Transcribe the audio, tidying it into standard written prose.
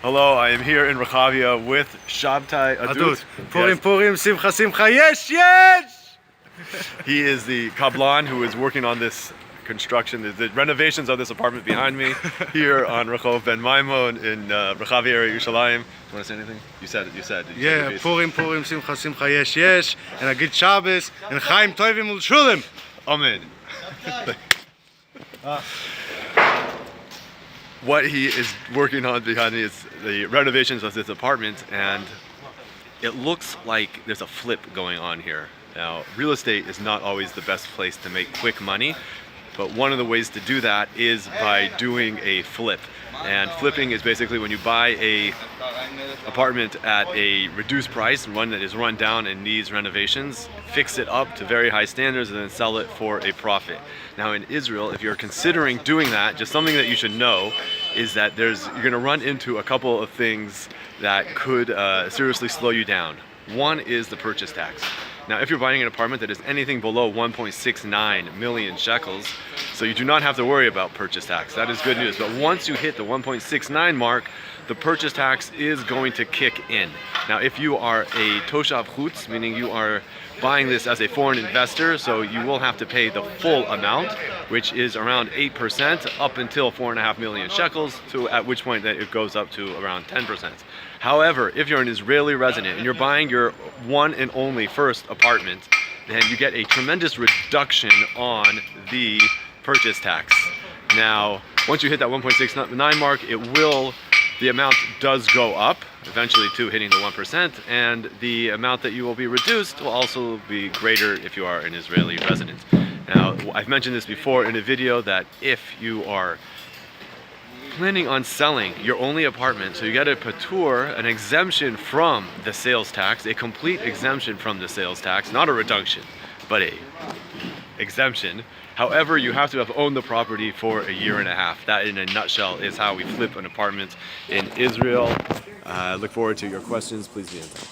Hello, I am here in Rehavia with Shabtai Adut. Purim, Purim, Simcha, Simcha, yes, yes! He is the Kablan who is working on this construction, the renovations of this apartment behind me here on Rehov Ben Maimon in Rehavia area, Yerushalayim. You want to say anything? You said it. Yeah, Purim, Purim, Simcha, Simcha, yes, yes. And a good Shabbos, and Chaim Tovim Ul Shulim. Amen. What he is working on behind me is the renovations of this apartment, and it looks like there's a flip going on here. Now, real estate is not always the best place to make quick money, but one of the ways to do that is by doing a flip. And flipping is basically when you buy a apartment at a reduced price, one that is run down and needs renovations, fix it up to very high standards, and then sell it for a profit. Now in Israel, if you're considering doing that, just something that you should know is that you're going to run into a couple of things that could seriously slow you down. One is the purchase tax. Now, if you're buying an apartment that is anything below 1.69 million shekels, so you do not have to worry about purchase tax. That is good news. But once you hit the 1.69 mark, the purchase tax is going to kick in. Now, if you are a toshav chutz, meaning you are buying this as a foreign investor, so you will have to pay the full amount, which is around 8% up until 4.5 million shekels, at which point that it goes up to around 10%. However, if you're an Israeli resident and you're buying your one and only first apartment, then you get a tremendous reduction on the purchase tax. Now, once you hit that 1.69 mark, the amount does go up eventually to hitting the 1%, and the amount that you will be reduced will also be greater if you are an Israeli resident. Now, I've mentioned this before in a video that if you are planning on selling your only apartment, so you get a patur, an exemption from the sales tax, a complete exemption from the sales tax, not a reduction, but a exemption. However, you have to have owned the property for a year and a half. That, in a nutshell, is how we flip an apartment in Israel. Look forward to your questions. Please be in touch.